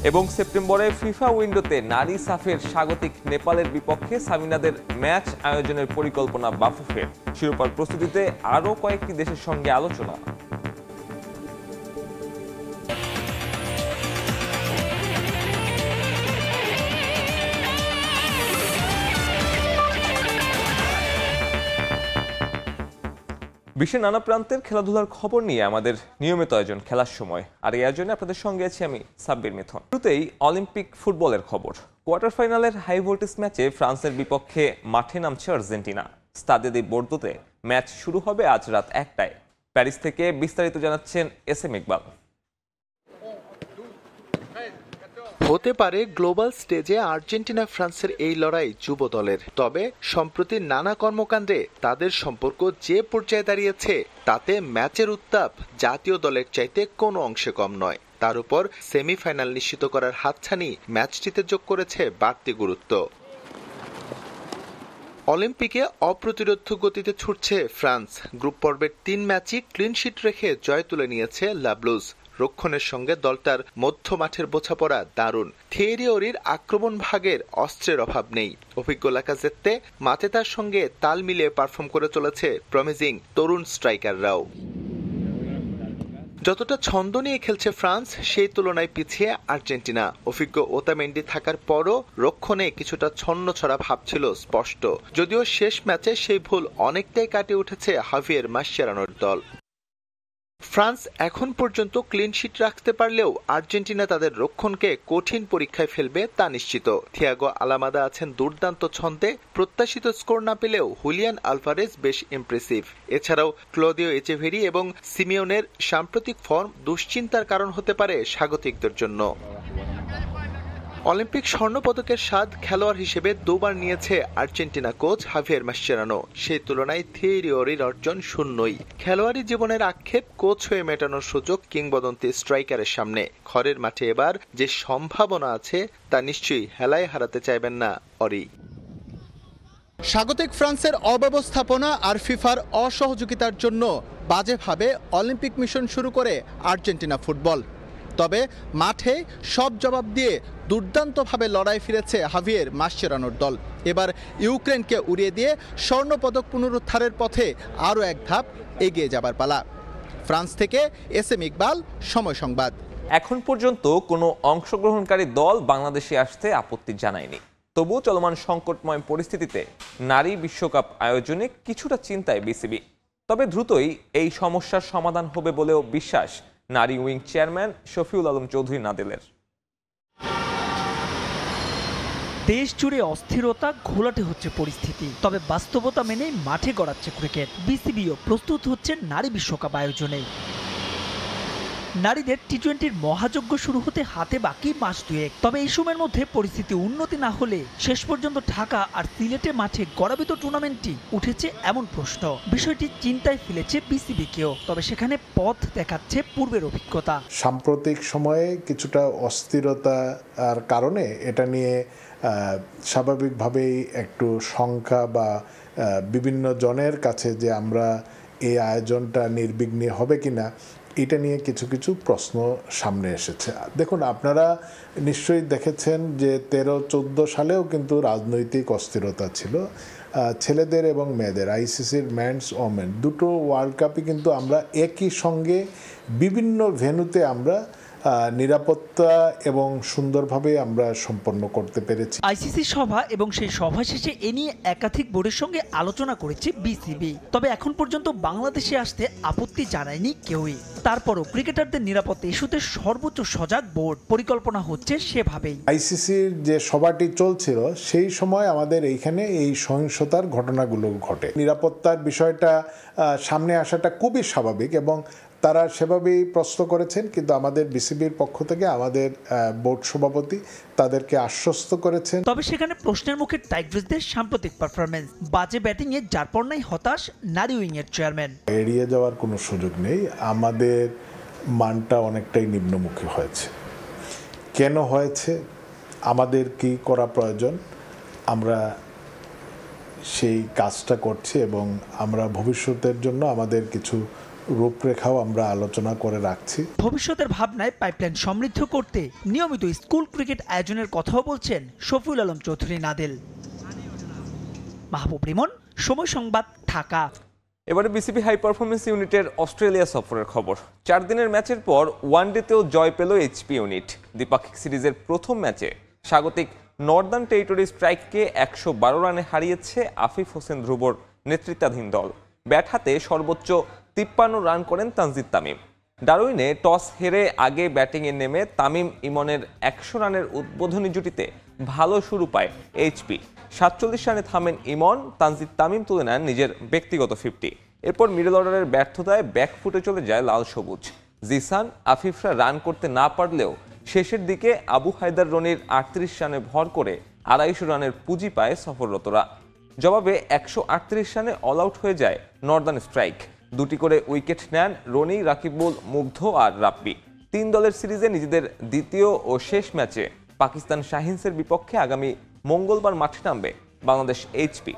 এবং সেপ্টেম্বরে ফিফা উইন্ডোতে নারী সাফের স্বাগতিক নেপালের বিপক্ষে সামিনাদের ম্যাচ আয়োজনের পরিকল্পনা বাফুফের। শিরোপার প্রস্তুতিতে আরও কয়েকটি দেশের সঙ্গে আলোচনা। বিশ্বের নানা প্রান্তের খেলাধুলার খবর নিয়ে আমাদের নিয়মিত আয়োজন খেলার সময়, আর এই আয়োজনে আপনাদের সঙ্গে আছি আমি সাব্বির মিথুন। শুরুতেই অলিম্পিক ফুটবলের খবর। কোয়ার্টার ফাইনালের হাই ভোল্টেজ ম্যাচে ফ্রান্সের বিপক্ষে মাঠে নামছে আর্জেন্টিনা। স্তাদে দি বোর্দোতে ম্যাচ শুরু হবে আজ রাত 1টায়। প্যারিস থেকে বিস্তারিত জানাচ্ছেন এস.এম. ইকবাল। হতে পারে গ্লোবাল স্টেজে আর্জেন্টিনা ফ্রান্সের এই লড়াই যুব দলের, তবে সম্প্রতি নানা কর্মকাণ্ডে তাদের সম্পর্ক যে পর্যায়ে দাঁড়িয়েছে তাতে ম্যাচের উত্তাপ জাতীয় দলের চাইতে কোনো অংশে কম নয়। তার উপর সেমিফাইনাল নিশ্চিত করার হাতছানি ম্যাচটিতে যোগ করেছে বাড়তি গুরুত্ব। অলিম্পিকে অপ্রতিরোধ্য গতিতে ছুটছে ফ্রান্স। গ্রুপ পর্বের 3 ম্যাচই ক্লিনশিট রেখে জয় তুলে নিয়েছে লা ব্লুজ। রক্ষণের সঙ্গে দলটার মধ্য মাঠের বোঝাপড়া দারুণ। থিয়েরি ওরির আক্রমণ ভাগের অস্ত্রের অভাব নেই। অভিজ্ঞ লাকাজেত্তে মাতেতার সঙ্গে তাল মিলিয়ে পারফর্ম করে চলেছে প্রমিজিং তরুণ স্ট্রাইকাররাও। যতটা ছন্দ নিয়ে খেলছে ফ্রান্স, সেই তুলনায় পিছিয়ে আর্জেন্টিনা। অভিজ্ঞ ওতামেন্ডি থাকার পরও রক্ষণে কিছুটা ছন্নছড়া ভাব ছিল স্পষ্ট, যদিও শেষ ম্যাচে সেই ভুল অনেকটাই কাটিয়ে উঠেছে হাভিয়ের মাসচেরানোর দল। ফ্রান্স এখন পর্যন্ত ক্লিনশিট রাখতে পারলেও আর্জেন্টিনা তাদের রক্ষণকে কঠিন পরীক্ষায় ফেলবে তা নিশ্চিত। থিয়াগো আলামাদা আছেন দুর্দান্ত ছন্দে, প্রত্যাশিত স্কোর না পেলেও হুলিয়ান আলভারেজ বেশ ইমপ্রেসিভ। এছাড়াও ক্লদিও এচেভেরি এবং সিমিওনের সাম্প্রতিক ফর্ম দুশ্চিন্তার কারণ হতে পারে স্বাগতিকদের জন্য। অলিম্পিক স্বর্ণপদকের স্বাদ খেলোয়াড় হিসেবে 2বার নিয়েছে আর্জেন্টিনা কোচ হাভিয়ের মাসচেরানো। সেই তুলনায় থিয়েরি ওরির অর্জন শূন্যই। খেলোয়াড়ি জীবনের আক্ষেপ কোচ হয়ে মেটানোর সুযোগ কিংবদন্তি স্ট্রাইকারের সামনে। ঘরের মাঠে এবার যে সম্ভাবনা আছে তা নিশ্চয়ই হেলায় হারাতে চাইবেন না ওরি। স্বাগতিক ফ্রান্সের অব্যবস্থাপনা আর ফিফার অসহযোগিতার জন্য বাজেভাবে অলিম্পিক মিশন শুরু করে আর্জেন্টিনা ফুটবল। তবে মাঠে সব জবাব দিয়ে দুর্দান্তভাবে লড়াই ফিরেছে হাভিয়ের মাসচেরানোর দল। এবার ইউক্রেনকে উড়িয়ে দিয়ে স্বর্ণপদক পুনরুদ্ধারের পথে আরও এক ধাপ এগিয়ে যাবার পালা। ফ্রান্স থেকে এস.এম. ইকবাল, সময় সংবাদ। এখন পর্যন্ত কোনো অংশগ্রহণকারী দল বাংলাদেশে আসতে আপত্তি জানায়নি। তবুও চলমান সংকটময় পরিস্থিতিতে নারী বিশ্বকাপ আয়োজনে কিছুটা চিন্তায় বিসিবি। তবে দ্রুতই এই সমস্যার সমাধান হবে বলেও বিশ্বাস নারী উইং চেয়ারম্যান শফিউল আলম চৌধুরী নাদিলের। দেশ জুড়ে অস্থিরতা, ঘোলাটে হচ্ছে পরিস্থিতি, তবে বাস্তবতা মেনে মাঠে গড়াচ্ছে ক্রিকেট। বিসিবিও প্রস্তুত হচ্ছে নারী বিশ্বকাপ আয়োজনে। নারীদের টি-20-র মহাযজ্ঞ শুরু হতে হাতে বাকি মাস 2 তবে এই সময়ের মধ্যে পরিস্থিতি উন্নতি না হলে শেষ পর্যন্ত ঢাকা আর সিলেটে মাঠে গড়াবিত টুর্নামেন্টটি উঠেছে এমন প্রশ্ন। বিষয়টি চিন্তায় ফেলেছে বিসিবিকেও, তবে সেখানে পথ দেখাচ্ছে পূর্বের অভিজ্ঞতা। সাম্প্রতিক সময়ে কিছুটা অস্থিরতার কারণে এটা নিয়ে স্বাভাবিকভাবেই একটু শঙ্কা বা বিভিন্ন জনের কাছে যে আমরা এই আয়োজনটা নির্বিঘ্নে হবে কিনা, এটা নিয়ে কিছু কিছু প্রশ্ন সামনে এসেছে। দেখুন, আপনারা নিশ্চয়ই দেখেছেন যে 13-14 সালেও কিন্তু রাজনৈতিক অস্থিরতা ছিল। ছেলেদের এবং মেয়েদের আইসিসির মেন্স ওমেন দুটো ওয়ার্ল্ড কাপই কিন্তু আমরা একই সঙ্গে বিভিন্ন ভেন্যুতে আমরা নিরাপত্তা এবং সুন্দরভাবে আমরা সম্পন্ন করতে পেরেছি। আইসিসি সভা এবং সেই সভা শেষে এ নিয়ে একাধিক বোর্ডের সঙ্গে আলোচনা করেছে বিসিবি। তবে এখন পর্যন্ত বাংলাদেশে আসতে আপত্তি জানায়নি কেউই। তারপরও ক্রিকেটারদের নিরাপত্তা ইস্যুতে সর্বোচ্চ সজাগ বোর্ড। পরিকল্পনা হচ্ছে সেভাবেই। আইসিসির যে সভাটি চলছিল সেই সময় আমাদের এইখানে এই সহিংসতার ঘটনাগুলো ঘটে। নিরাপত্তার বিষয়টা সামনে আসাটা খুবই স্বাভাবিক এবং তারা সেভাবেই প্রশ্ন করেছেন, কিন্তু আমাদের বিসিবির পক্ষ থেকে আমাদের বোর্ড সভাপতি তাদেরকে আশ্বস্ত করেছেন। তবে সেখানে প্রশ্নের মুখে টাইগ্রিসদের সাম্প্রতিক পারফরমেন্স, বাজে ব্যাটিংয়ে যার পর নাই হতাশ নারী উইংয়ের চেয়ারম্যান। এড়িয়ে যাওয়ার কোনো সুযোগ নেই। আমাদের মানটা অনেকটাই নিম্নমুখী হয়েছে। কেন হয়েছে, আমাদের কি করা প্রয়োজন, আমরা সেই কাজটা করছি এবং আমরা ভবিষ্যতের জন্য আমাদের কিছু রূপরেখাও আমরা আলোচনা করে রাখছি। ভবিষ্যতের ভাবনায় পাইপলাইন সমৃদ্ধ করতে নিয়মিত স্কুল ক্রিকেট আয়োজনের কথাও বলছেন শফিউল আলম চৌধুরী নাদিল। মাহবুব রিমন, সময় সংবাদ, ঢাকা। এবারে বিসিবি হাই পারফরমেন্স ইউনিটের অস্ট্রেলিয়া সফরের খবর। 4 দিনের ম্যাচের পর ওয়ানডেতেও জয় পেল এইচপি ইউনিট। দ্বিপাক্ষিক সিরিজের প্রথম ম্যাচে স্বাগতিক নর্দার্ন টেরিটরি স্ট্রাইককে 112 রানে হারিয়েছে আফিফ হোসেন ধ্রুবর নেতৃত্বাধীন দল। ব্যাট হাতে সর্বোচ্চ 53 রান করেন তানজিদ তামিম। ডারউইনে টস হেরে আগে ব্যাটিংয়ে নেমে তামিম ইমনের 100 রানের উদ্বোধনী জুটিতে ভালো শুরু পায় এইচপি। 47 রানে থামেন ইমন, তানজিদ তামিম তুলে নেন নিজের ব্যক্তিগত 50। এরপর মিডল অর্ডারের ব্যর্থতায় ব্যাকফুটে চলে যায় লাল সবুজ। জিসান, আফিফরা রান করতে না পারলেও শেষের দিকে আবু হায়দার রনির 38 রানে ভর করে 250 রানের পুঁজি পায় সফররতরা। জবাবে 138 রানে অল আউট হয়ে যায় নর্দার্ন স্ট্রাইক। 2টি করে উইকেট নেন রনি, রাকিবুল, মুগ্ধ আর রাব্বি। 3 দলের সিরিজে নিজেদের দ্বিতীয় ও শেষ ম্যাচে পাকিস্তান শাহিনসের বিপক্ষে আগামী মঙ্গলবার মাঠে নামবে বাংলাদেশ এইচপি।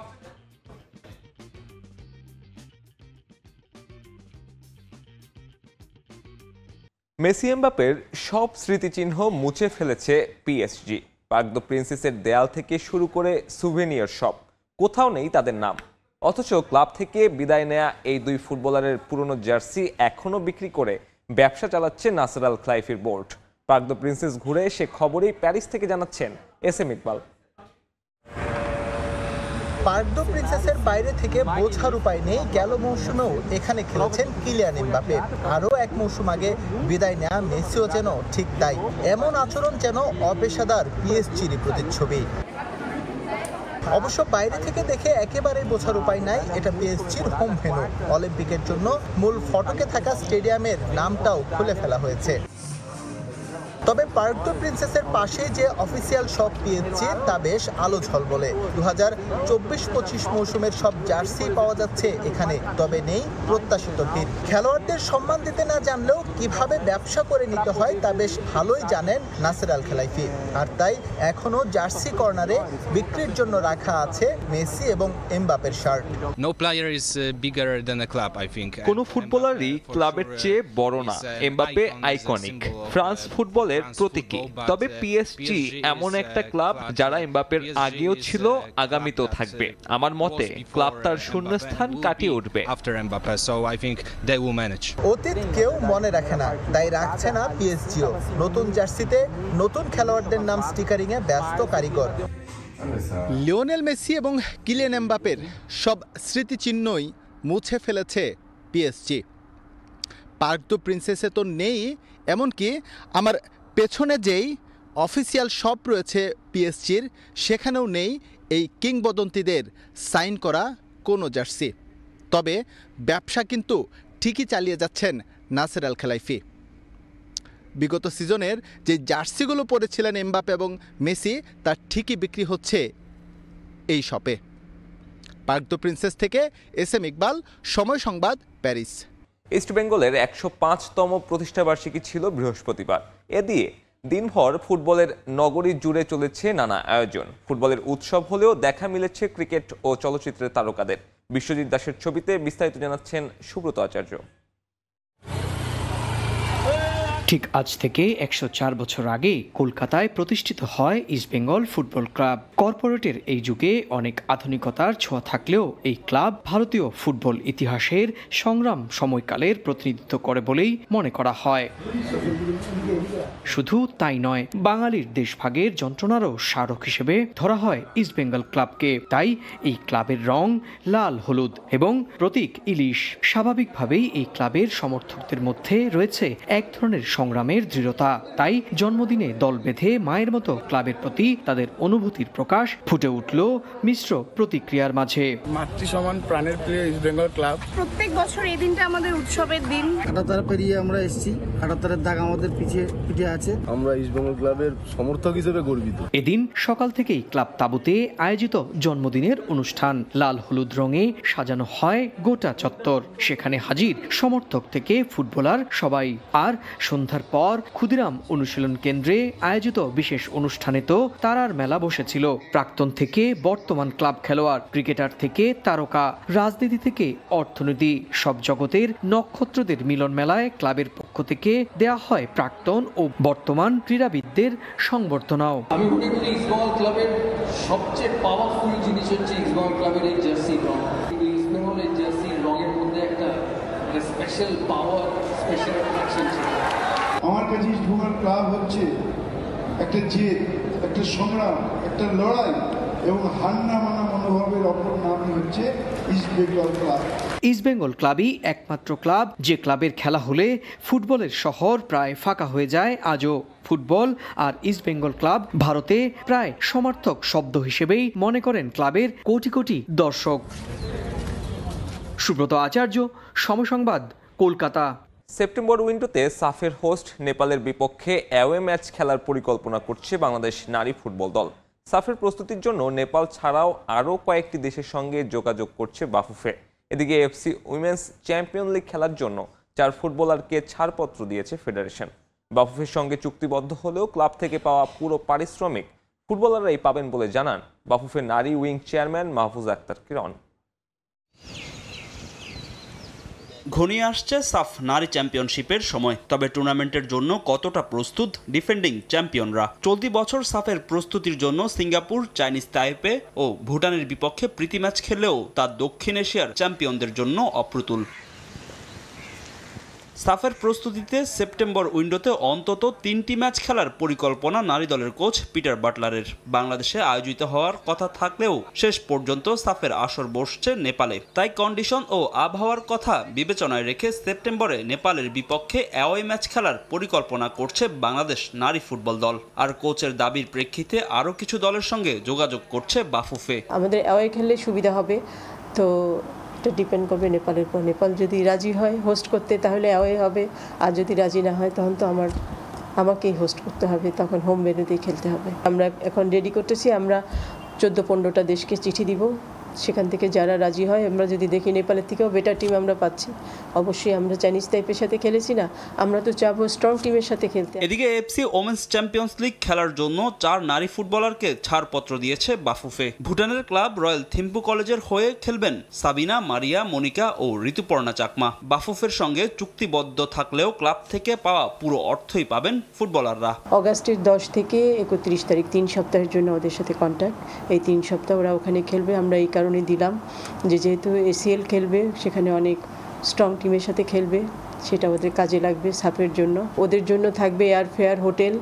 মেসি এমবাপের সব স্মৃতিচিহ্ন মুছে ফেলেছে পিএসজি। পার্ক দ্য প্রিন্সেসের দেয়াল থেকে শুরু করে সুভেনিয়ার শপ, কোথাও নেই তাদের নাম। অথচ ক্লাব থেকে বিদায় নেয়া এই দুই ফুটবলারের পুরনো জার্সি এখনও বিক্রি করে ব্যবসা চালাচ্ছে নাসের আল খেলাইফির বোর্ড। পার্ক দ্য প্রিন্সেস ঘুরে সে খবরেই প্যারিস থেকে জানাচ্ছেন SM ইকবাল। পার্ক দ্য প্রিন্সেসের বাইরে থেকে বোঝার উপায় নেই, গেল মৌসুমেও এখানে খেলেছেন কিলিয়ান এমবাপে। আরও এক মৌসুম আগে বিদায় নেয়া মেসিও যেন ঠিক তাই। এমন আচরণ যেন অপেশাদার পিএসজির প্রতিচ্ছবি। অবশ্য বাইরে থেকে দেখে একেবারেই বোঝার উপায় নাই এটা পিএসজির হোম ভেন্যু। অলিম্পিকের জন্য মূল ফটকে থাকা স্টেডিয়ামের নামটাও খুলে ফেলা হয়েছে। তবে পার্ক দ্য প্রিন্সেসের পাশে যে অফিসিয়াল শপ পিএসজি তা বেশ আলো ঝলবলে। 2024-25 মৌসুমের সব জার্সি পাওয়া যাচ্ছে এখানে, তবে নেই প্রত্যাশিত ভিড়। খেলোয়াড়দের সম্মান দিতে না জানলেও কিভাবে ব্যবসা করে নিতে হয় তা বেশ ভালোই জানেন নাসের আল খেলাইফি। আর তাই এখনো জার্সি কর্নারে বিক্রির জন্য রাখা আছে মেসি এবং এমবাপের শার্ট। কোনো ফুটবলারই ক্লাবের চেয়ে বড় না। এমবাপে আইকনিক, ফ্রান্স ফুটবলের প্রতীকী। তবে পিএসজি এমন একটা ক্লাব যারা এমবাপের আগেও ছিল, আগামীতেও থাকবে। আমার মতে ক্লাব তার শূন্যস্থান কাটিয়ে উঠবে। অতীত কেউ মনে রাখে না, তাই রাখছে না পিএসজিও। নতুন জার্সিতে নতুন খেলোয়াড়দের নাম স্টিকারিং এ ব্যস্ত কারিগর। লিওনেল মেসি এবং কিলিয়ান এমবাপের সব স্মৃতিচিহ্নই মুছে ফেলেছে পিএসজি। পার্ক দ্য প্রিন্সেসে তো নেই, এমনকি আমার পেছনে যেই অফিসিয়াল শপ রয়েছে পিএসজির সেখানেও নেই এই কিংবদন্তিদের সাইন করা কোনো জার্সি। তবে ব্যবসা কিন্তু ঠিকই চালিয়ে যাচ্ছেন নাসের আল খেলাইফি। বিগত সিজনের যে জার্সিগুলো পরেছিলেন এমবাপে এবং মেসি তার ঠিকই বিক্রি হচ্ছে এই শপে। পার্ক দ্য প্রিন্সেস থেকে SM ইকবাল, সময় সংবাদ, প্যারিস। ইস্টবেঙ্গলের 105তম প্রতিষ্ঠাবার্ষিকী ছিল বৃহস্পতিবার। এ দিয়ে দিনভর ফুটবলের নগরী জুড়ে চলেছে নানা আয়োজন। ফুটবলের উৎসব হলেও দেখা মিলেছে ক্রিকেট ও চলচ্চিত্রের তারকাদের। বিশ্বজিৎ দাসের ছবিতে বিস্তারিত জানাচ্ছেন সুব্রত আচার্য। ঠিক আজ থেকে 104 বছর আগে কলকাতায় প্রতিষ্ঠিত হয় ইস্টবেঙ্গল ফুটবল ক্লাব। কর্পোরেটের এই যুগে অনেক আধুনিকতার ছোঁয়া থাকলেও এই ক্লাব ভারতীয় ফুটবল ইতিহাসের সংগ্রাম সময়কালের প্রতিনিধিত্ব করে বলেই মনে করা হয়। শুধু তাই নয়, বাঙালির দেশভাগের যন্ত্রণারও স্মারক হিসেবে ধরা হয় ইস্টবেঙ্গল ক্লাবকে। তাই এই ক্লাবের রং লাল হলুদ এবং প্রতীক ইলিশ। স্বাভাবিকভাবেই এই ক্লাবের সমর্থকদের মধ্যে রয়েছে এক ধরনের সংগ্রামের দৃঢ়তা। তাই জন্মদিনে দল বেঁধে মায়ের মতো ক্লাবের প্রতি তাদের অনুভূতির প্রকাশ ফুটে উঠল মিশ্র প্রতিক্রিয়ার মাঝে। মাতৃ সমান প্রাণের প্রিয় ইস্টবেঙ্গল ক্লাব। প্রত্যেক বছর এই দিনটা আমাদের উৎসবের দিন। কাঁটাতারা পেরিয়ে আমরা এসেছি, কাঁটাতারের দাগ আমাদের পিঠে আছে। আমরা ইস্টবেঙ্গল ক্লাবের সমর্থক হিসেবে গর্বিত। এদিন সকাল থেকেই ক্লাব তাঁবুতে আয়োজিত জন্মদিনের অনুষ্ঠান। লাল হলুদ রঙে সাজানো হয় গোটা চত্বর। সেখানে হাজির সমর্থক থেকে ফুটবলার সবাই। আর সন্ধ্যার পর ক্ষুদিরাম অনুশীলন কেন্দ্রে আয়োজিত বিশেষ অনুষ্ঠানে তো তারার মেলা বসেছিল। প্রাক্তন থেকে বর্তমান ক্লাব খেলোয়াড়, ক্রিকেটার থেকে তারকা, রাজনীতি থেকে অর্থনীতি, সব জগতের নক্ষত্রদের মিলন মেলায় ক্লাবের পক্ষ থেকে দেয়া হয় প্রাক্তন ও বর্তমান ক্রীড়াবিদদের সংবর্ধনাও। আমি মনে করি ইস্টবেঙ্গল ক্লাবের সবচেয়ে পাওয়ারফুল জিনিস হচ্ছে ইস্টবেঙ্গল ক্লাবের এই জার্সির রং। ইস্টবেঙ্গলের জার্সির রঙের মধ্যে একটা স্পেশাল পাওয়ার, স্পেশাল অ্যাট্রাকশন ছিল। আমার কাছে ইস্টবেঙ্গল ক্লাব হচ্ছে একটা জেদ, একটা সংগ্রাম, একটা লড়াই এবং হার না মানা মনোভাবের অপর নামই হচ্ছে ইস্টবেঙ্গল ক্লাব। ইস্টবেঙ্গল ক্লাবই একমাত্র ক্লাব যে ক্লাবের খেলা হলে ফুটবলের শহর প্রায় ফাঁকা হয়ে যায়। আজও ফুটবল আর ইস্টবেঙ্গল ক্লাব ভারতে প্রায় সমার্থক শব্দ হিসেবেই মনে করেন ক্লাবের কোটি কোটি দর্শক। সুব্রত আচার্য, সময় সংবাদ, কলকাতা। সেপ্টেম্বর উইন্ডোতে সাফের হোস্ট নেপালের বিপক্ষে অ্যাওয়ে ম্যাচ খেলার পরিকল্পনা করছে বাংলাদেশ নারী ফুটবল দল। সাফের প্রস্তুতির জন্য নেপাল ছাড়াও আরও কয়েকটি দেশের সঙ্গে যোগাযোগ করছে বাফুফে। এদিকে এফসি উইমেন্স চ্যাম্পিয়ন লিগ খেলার জন্য 4 ফুটবলারকে ছাড়পত্র দিয়েছে ফেডারেশন। বাফুফের সঙ্গে চুক্তিবদ্ধ হলেও ক্লাব থেকে পাওয়া পুরো পারিশ্রমিক ফুটবলাররাই পাবেন বলে জানান বাফুফের নারী উইং চেয়ারম্যান মাহফুজ আক্তার কিরণ। ঘনিয়ে আসছে সাফ নারী চ্যাম্পিয়নশিপের সময়, তবে টুর্নামেন্টের জন্য কতটা প্রস্তুত ডিফেন্ডিং চ্যাম্পিয়নরা? চলতি বছর সাফের প্রস্তুতির জন্য সিঙ্গাপুর, চাইনিজ তাইপে ও ভুটানের বিপক্ষে প্রীতি ম্যাচ খেললেও তা দক্ষিণ এশিয়ার চ্যাম্পিয়নদের জন্য অপ্রতুল। সাফের প্রস্তুতিতে সেপ্টেম্বর উইন্ডোতে অন্তত 3টি ম্যাচ খেলার পরিকল্পনা নারী দলের কোচ পিটার বাটলারের। বাংলাদেশে আয়োজিত হওয়ার কথা থাকলেও শেষ পর্যন্ত সাফের আসর বসছে নেপালে। তাই কন্ডিশন ও আবহাওয়ার কথা বিবেচনায় রেখে সেপ্টেম্বরে নেপালের বিপক্ষে অ্যাওয়ে ম্যাচ খেলার পরিকল্পনা করছে বাংলাদেশ নারী ফুটবল দল। আর কোচের দাবির প্রেক্ষিতে আরও কিছু দলের সঙ্গে যোগাযোগ করছে বাফুফে। আমাদের অ্যাওয়ে খেললে সুবিধা হবে, তো এটা ডিপেন্ড করবে নেপালের উপর। নেপাল যদি রাজি হয় হোস্ট করতে তাহলে অ্যাওয়ে হবে, আর যদি রাজি না হয় তখন তো আমাকেই হোস্ট করতে হবে, তখন হোম ভেন্যুতেই খেলতে হবে। আমরা এখন রেডি করতেছি, আমরা 14-15টা দেশকে চিঠি দিব, সেখান থেকে যারা রাজি হয়। আমরা যদি দেখি নেপালের থেকেও বেটার টিম আমরা পাচ্ছি, অবশ্যই আমরা চাইনিজ টাইপের সাথে খেলেছি না, আমরা তো চাবো স্ট্রং টিমের সাথে খেলতে। এদিকে এফসি ওমেন্স চ্যাম্পিয়ন্স লিগ খেলার জন্য 4 নারী ফুটবলারকে ছাড়পত্র দিয়েছে বাফুফে। ভুটানের ক্লাব রয়্যাল থিম্পু কলেজের হয়ে খেলবেন সাবিনা, মারিয়া, মনিকা ও ঋতুপর্ণা চাকমা। বাফুফের সঙ্গে চুক্তিবদ্ধ থাকলেও ক্লাব থেকে পাওয়া পুরো অর্থই পাবেন ফুটবলাররা। অগাস্টের 10 থেকে 31 তারিখ 3 সপ্তাহের জন্য ওদের সাথে কন্ট্যাক্ট। এই 3 সপ্তাহ ওরা ওখানে খেলবে। আমরা এই কারণে দিলাম যে যেহেতু এসিএল খেলবে, সেখানে অনেক স্ট্রং টিমের সাথে খেলবে, সেটা ওদের কাজে লাগবে। সাফের জন্য ওদের জন্য থাকবে এয়ারফেয়ার, হোটেল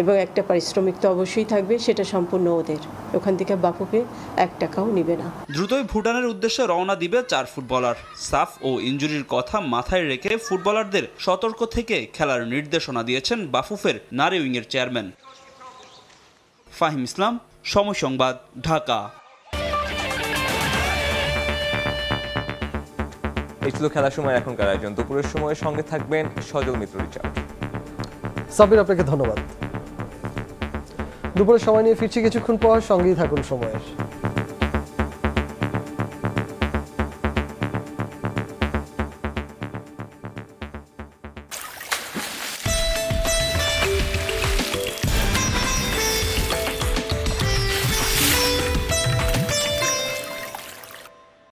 এবং একটা পারিশ্রমিক তো অবশ্যই থাকবে, সেটা সম্পূর্ণ ওদের। ওখান থেকে বাফুফে 1 টাকাও নেবে না। দ্রুতই ভুটানের উদ্দেশ্যে রওনা দিবে 4 ফুটবলার। সাফ ও ইনজুরির কথা মাথায় রেখে ফুটবলারদের সতর্ক থেকে খেলার নির্দেশনা দিয়েছেন বাফুফের নারী উইংয়ের চেয়ারম্যান। ফাহিম ইসলাম, সময় সংবাদ, ঢাকা। এই ছিল খেলার সময় এখনকার আয়োজন। দুপুরের সময় সঙ্গে থাকবেন সজল মিত্র রিচার্ড। সাবির, আপনাকে ধন্যবাদ। দুপুরের সময় নিয়ে ফিরছি কিছুক্ষণ পর, সঙ্গেই থাকুন সময়ের।